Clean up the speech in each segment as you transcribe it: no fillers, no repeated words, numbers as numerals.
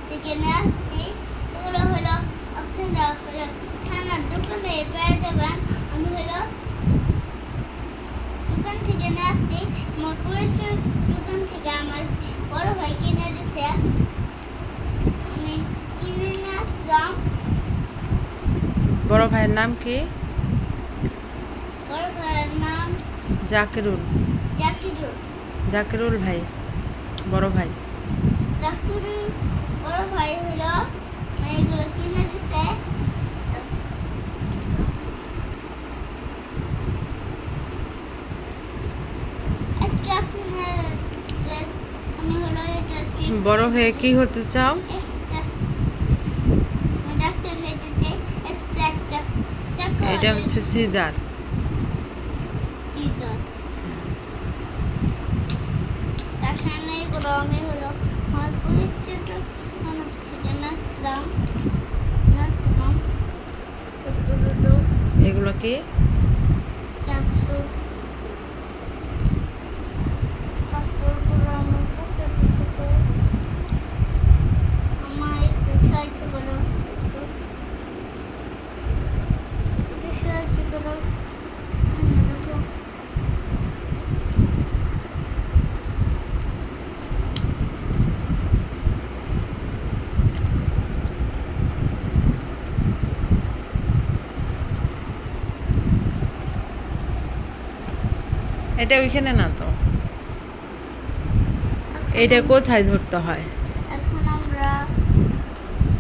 থেকে নিয়ে আসছি। এগুলো হলো আপনারা হলো থানার দোকানে পেয়ে যাবেন। আমি হলো দোকান থেকে নিয়ে আসছি, আমার পরিচয় দোকান থেকে আমার বড় ভাই কিনে দিছে। আমি কিনে নিয়ে আসলাম। বড় ভাইয়ের নাম কি? বড় ভাইয়ের নাম জাকিরুল। জাকিরুল। জাকিরুল ভাই, বড় ভাই। জাকিরুল বড় ভাই হলো এগুলো কিনে দিছে। আজকে আপনার আমি হলো এটা বড় হয়ে কি হতে চাও? ডাক্তার হইতে চাই। একটা এটা হচ্ছে সিজার। তার সামনে এগুলো আমি হলো আমার পরিচিত মানুষ থেকে নাচলাম। এগুলো কি? এটা ওইখানে না তো, এটা কোথায় ধরতে হয়? এখন আমরা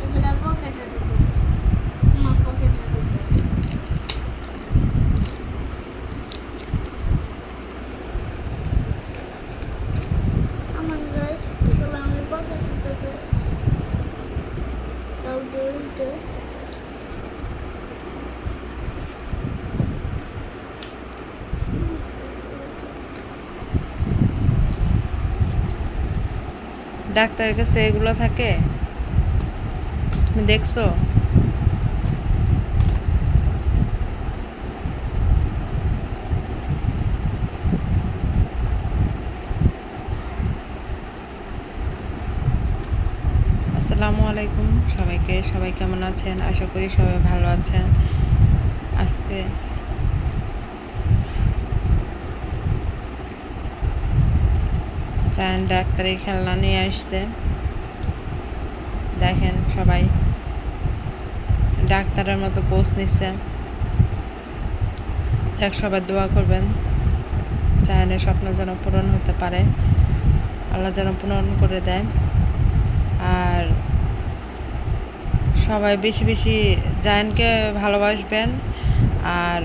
এগুলো পকেটে ঢুকবো, আমার পকেটে ঢুকবো। আমার গাছ এগুলো আমি পকেটে ঢুকবো। দৌড়ে উঠে ডাক্তারের কাছে এগুলো থাকে, তুমি দেখছো? আসসালামু আলাইকুম সবাইকে। সবাই কেমন আছেন? আশা করি সবাই ভালো আছেন। আজকে চায়ন ডাক্তারি খেলনা নিয়ে আসছে, দেখেন সবাই ডাক্তারের মতো পোজ নিচ্ছে। দেখ, সবাই দোয়া করবেন চায়নের স্বপ্ন যেন পূরণ হতে পারে, আল্লাহ যেন পূরণ করে দেয়। আর সবাই বেশি বেশি জায়নকে ভালোবাসবেন। আর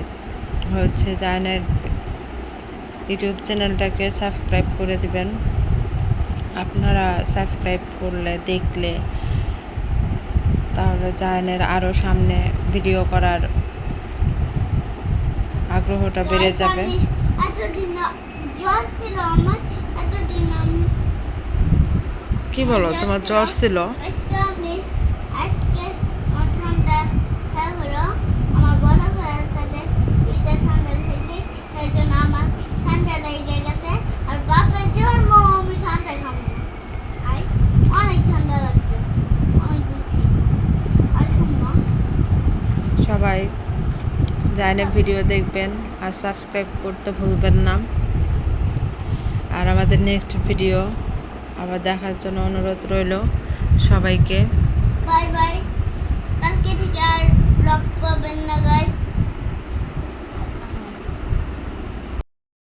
হচ্ছে জায়নের ইউটিউব চ্যানেলটাকে সাবস্ক্রাইব করে দিবেন। আপনারা সাবস্ক্রাইব করলে, দেখলে, তাহলে জায়নের আরও সামনে ভিডিও করার আগ্রহটা বেড়ে যাবে। কি বলো, তোমার জ্বর ছিল? সবাই জায়নের ভিডিও দেখবেন আর সাবস্ক্রাইব করতে ভুলবেন না। আর আমাদের নেক্সট ভিডিও আবার দেখার জন্য অনুরোধ রইল সবাইকে। Bye bye. কালকে থেকে আর ব্লগ পাবেন না গাইস।